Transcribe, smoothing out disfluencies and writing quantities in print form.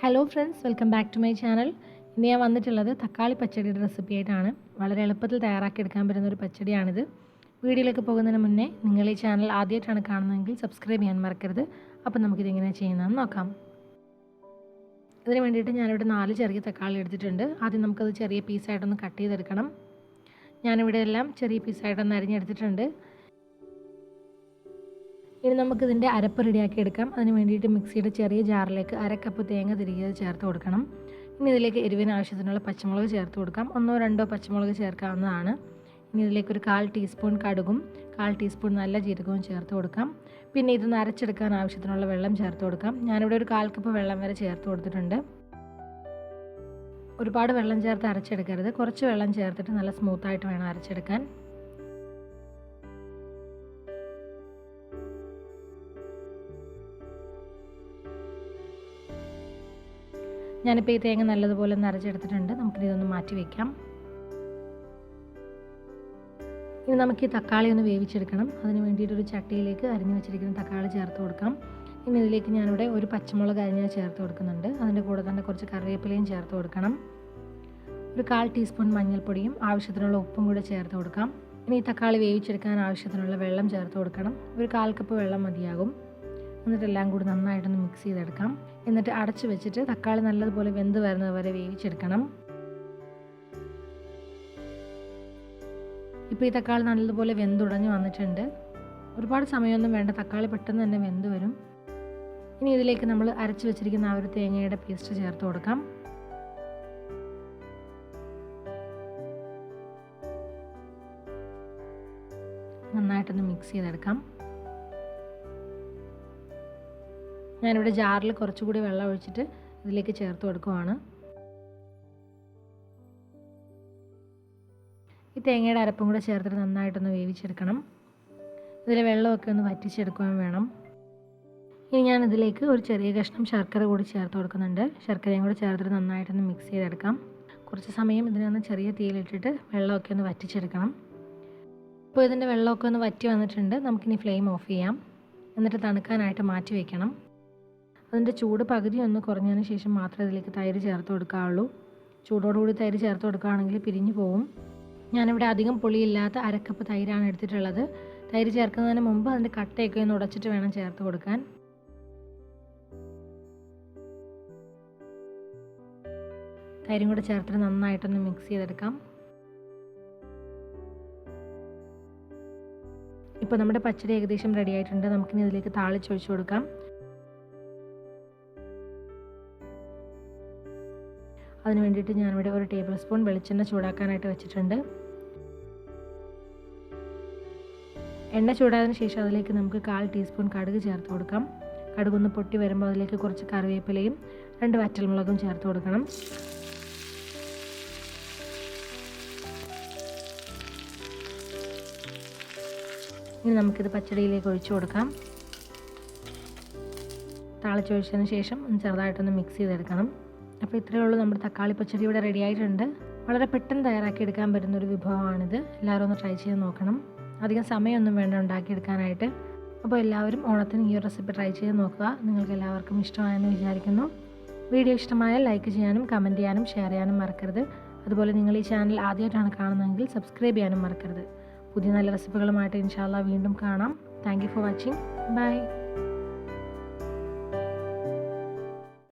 Hello friends, welcome back to my channel. ഇന്ന് ഞാൻ വന്നിട്ടുള്ളത് തക്കാളി പച്ചടിയുടെ റെസിപ്പി ആയിട്ടാണ്. വളരെ എളുപ്പത്തിൽ തയ്യാറാക്കിയെടുക്കാൻ പറ്റുന്ന ഒരു പച്ചടിയാണിത്. വീഡിയോയിലേക്ക് പോകുന്നതിന് മുന്നേ നിങ്ങൾ ഈ ചാനൽ ആദ്യമായിട്ടാണ് കാണുന്നതെങ്കിൽ സബ്സ്ക്രൈബ് ചെയ്യാൻ മറക്കരുത്. അപ്പോൾ നമുക്കിതെങ്ങനെ ചെയ്യുന്നതെന്ന് നോക്കാം. ഇതിന് വേണ്ടിയിട്ട് ഞാനിവിടെ 4 ചെറിയ തക്കാളി എടുത്തിട്ടുണ്ട്. ആദ്യം നമുക്കത് ചെറിയ പീസായിട്ടൊന്ന് കട്ട് ചെയ്തെടുക്കണം. ഞാനിവിടെ എല്ലാം ചെറിയ പീസായിട്ടൊന്ന് അരിഞ്ഞെടുത്തിട്ടുണ്ട്. ഇനി നമുക്കിതിൻ്റെ അരപ്പ് റെഡിയാക്കി എടുക്കാം. അതിന് വേണ്ടിയിട്ട് മിക്സിയുടെ ചെറിയ ജാറിലേക്ക് 1/2 കപ്പ് തേങ്ങ തിരികെ ചേർത്ത് കൊടുക്കണം. ഇനി ഇതിലേക്ക് എരിവിന് ആവശ്യത്തിനുള്ള പച്ചമുളക് ചേർത്ത് കൊടുക്കാം. 1-2 പച്ചമുളക് ചേർക്കാവുന്നതാണ്. ഇനി ഇതിലേക്ക് ഒരു 1/4 ടീസ്പൂൺ കടുകും 1/4 ടീസ്പൂൺ നല്ല ജീരകവും ചേർത്ത് കൊടുക്കാം. പിന്നെ ഇതൊന്ന് അരച്ചെടുക്കാൻ ആവശ്യത്തിനുള്ള വെള്ളം ചേർത്ത് കൊടുക്കാം. ഞാനിവിടെ ഒരു 1/4 കപ്പ് വെള്ളം വരെ ചേർത്ത് കൊടുത്തിട്ടുണ്ട്. ഒരുപാട് വെള്ളം ചേർത്ത് അരച്ചെടുക്കരുത്, കുറച്ച് വെള്ളം ചേർത്തിട്ട് നല്ല സ്മൂത്തായിട്ട് വേണം അരച്ചെടുക്കാൻ. ഞാനിപ്പോൾ ഈ തേങ്ങ നല്ലതുപോലെ ഒന്ന് അരച്ചെടുത്തിട്ടുണ്ട്. നമുക്കിതൊന്ന് മാറ്റി വയ്ക്കാം. ഇനി നമുക്ക് ഈ തക്കാളി ഒന്ന് വേവിച്ചെടുക്കണം. അതിന് വേണ്ടിയിട്ടൊരു ചട്ടിയിലേക്ക് അരിഞ്ഞു വെച്ചിരിക്കുന്ന തക്കാളി ചേർത്ത് കൊടുക്കാം. ഇനി ഇതിലേക്ക് ഞാനിവിടെ ഒരു പച്ചമുളക് അരിഞ്ഞത് ചേർത്ത് കൊടുക്കുന്നുണ്ട്. അതിൻ്റെ കൂടെ തന്നെ കുറച്ച് കറിവേപ്പിലയും ചേർത്ത് കൊടുക്കണം. ഒരു 1/4 ടീസ്പൂൺ മഞ്ഞൾപ്പൊടിയും ആവശ്യത്തിനുള്ള ഉപ്പും കൂടെ ചേർത്ത് കൊടുക്കാം. ഇനി ഈ തക്കാളി വേവിച്ചെടുക്കാൻ ആവശ്യത്തിനുള്ള വെള്ളം ചേർത്ത് കൊടുക്കണം. ഒരു 1/4 കപ്പ് വെള്ളം മതിയാകും. എന്നിട്ടെല്ലാം കൂടി നന്നായിട്ടൊന്ന് മിക്സ് ചെയ്തെടുക്കാം. എന്നിട്ട് അടച്ചു വെച്ചിട്ട് തക്കാളി നല്ലതുപോലെ വെന്ത് വരുന്നത് വരെ വേവിച്ചെടുക്കണം. ഇപ്പോൾ ഈ തക്കാളി നല്ലതുപോലെ വെന്തുടഞ്ഞ് വന്നിട്ടുണ്ട്. ഒരുപാട് സമയമൊന്നും വേണ്ട, തക്കാളി പെട്ടെന്ന് തന്നെ വെന്ത് വരും. ഇനി ഇതിലേക്ക് നമ്മൾ അരച്ചു വെച്ചിരിക്കുന്ന ആ ഒരു തേങ്ങയുടെ പേസ്റ്റ് ചേർത്ത് കൊടുക്കാം. നന്നായിട്ടൊന്ന് മിക്സ് ചെയ്തെടുക്കാം. ഞാനിവിടെ ജാറിൽ കുറച്ചുകൂടി വെള്ളം ഒഴിച്ചിട്ട് ഇതിലേക്ക് ചേർത്ത് കൊടുക്കുവാണ്. ഈ തേങ്ങയുടെ അരപ്പും കൂടെ ചേർത്തിട്ട് നന്നായിട്ടൊന്ന് വേവിച്ചെടുക്കണം. ഇതിലെ വെള്ളമൊക്കെ ഒന്ന് വറ്റിച്ചെടുക്കുവാൻ വേണം. ഇനി ഞാൻ ഇതിലേക്ക് ഒരു ചെറിയ കഷ്ണം ശർക്കര കൂടി ചേർത്ത് കൊടുക്കുന്നുണ്ട്. ശർക്കരയും കൂടി ചേർത്തിട്ട് നന്നായിട്ടൊന്ന് മിക്സ് ചെയ്തെടുക്കാം. കുറച്ച് സമയം ഇതിനൊന്ന് ചെറിയ തീയിലിട്ടിട്ട് വെള്ളമൊക്കെ ഒന്ന് വറ്റിച്ചെടുക്കണം. ഇപ്പോൾ ഇതിൻ്റെ വെള്ളമൊക്കെ ഒന്ന് വറ്റി വന്നിട്ടുണ്ട്. നമുക്കിനി ഫ്ലെയിം ഓഫ് ചെയ്യാം. എന്നിട്ട് തണുക്കാനായിട്ട് മാറ്റി വയ്ക്കണം. അതിൻ്റെ ചൂട് പകുതി ഒന്ന് കുറഞ്ഞതിന് ശേഷം മാത്രമേ ഇതിലേക്ക് തൈര് ചേർത്ത് കൊടുക്കാവുള്ളൂ. ചൂടോടുകൂടി തൈര് ചേർത്ത് കൊടുക്കുകയാണെങ്കിൽ പിരിഞ്ഞു പോവും. ഞാനിവിടെ അധികം പുളിയില്ലാത്ത 1/2 കപ്പ് തൈരാണ് എടുത്തിട്ടുള്ളത്. തൈര് ചേർക്കുന്നതിന് മുമ്പ് അതിൻ്റെ കട്ടയൊക്കെ ഒന്ന് ഉടച്ചിട്ട് വേണം ചേർത്ത് കൊടുക്കാൻ. തൈരും കൂടെ ചേർത്തിട്ട് നന്നായിട്ടൊന്ന് മിക്സ് ചെയ്തെടുക്കാം. ഇപ്പോൾ നമ്മുടെ പച്ചടി ഏകദേശം റെഡി ആയിട്ടുണ്ട്. നമുക്കിനി ഇതിലേക്ക് താളിച്ചൊഴിച്ച് കൊടുക്കാം. അതിന് വേണ്ടിയിട്ട് ഞാനിവിടെ 1 ടേബിൾ സ്പൂൺ വെളിച്ചെണ്ണ ചൂടാക്കാനായിട്ട് വെച്ചിട്ടുണ്ട്. എണ്ണ ചൂടായതിനു ശേഷം അതിലേക്ക് നമുക്ക് 1/4 ടീസ്പൂൺ കടുക് ചേർത്ത് കൊടുക്കാം. കടുകൊന്ന് പൊട്ടി വരുമ്പോൾ അതിലേക്ക് കുറച്ച് കറിവേപ്പിലയും 2 വറ്റൽമുളകും ചേർത്ത് കൊടുക്കണം. ഇനി നമുക്കിത് പച്ചടിയിലേക്ക് ഒഴിച്ചു കൊടുക്കാം. താളിച്ചൊഴിച്ചതിന് ശേഷം ചെറുതായിട്ടൊന്ന് മിക്സ് ചെയ്തെടുക്കണം. അപ്പോൾ ഇത്രയേ ഉള്ളൂ, നമ്മുടെ തക്കാളി പച്ചടി ഇവിടെ റെഡി ആയിട്ടുണ്ട്. വളരെ പെട്ടെന്ന് തയ്യാറാക്കിയെടുക്കാൻ പറ്റുന്നൊരു വിഭവമാണിത്. എല്ലാവരും ഒന്ന് ട്രൈ ചെയ്ത് നോക്കണം. അധികം സമയമൊന്നും വേണ്ട ഉണ്ടാക്കിയെടുക്കാനായിട്ട്. അപ്പോൾ എല്ലാവരും ഓണത്തിന് ഈ ഒരു റെസിപ്പി ട്രൈ ചെയ്ത് നോക്കുക. നിങ്ങൾക്ക് എല്ലാവർക്കും ഇഷ്ടമായെന്ന് വിചാരിക്കുന്നു. വീഡിയോ ഇഷ്ടമായാൽ ലൈക്ക് ചെയ്യാനും കമൻറ്റ് ചെയ്യാനും ഷെയർ ചെയ്യാനും മറക്കരുത്. അതുപോലെ നിങ്ങൾ ഈ ചാനൽ ആദ്യമായിട്ടാണ് കാണുന്നതെങ്കിൽ സബ്സ്ക്രൈബ് ചെയ്യാനും മറക്കരുത്. പുതിയ നല്ല റെസിപ്പികളുമായിട്ട് ഇൻഷാ അല്ലാഹ് വീണ്ടും കാണാം. Thank you for watching. By.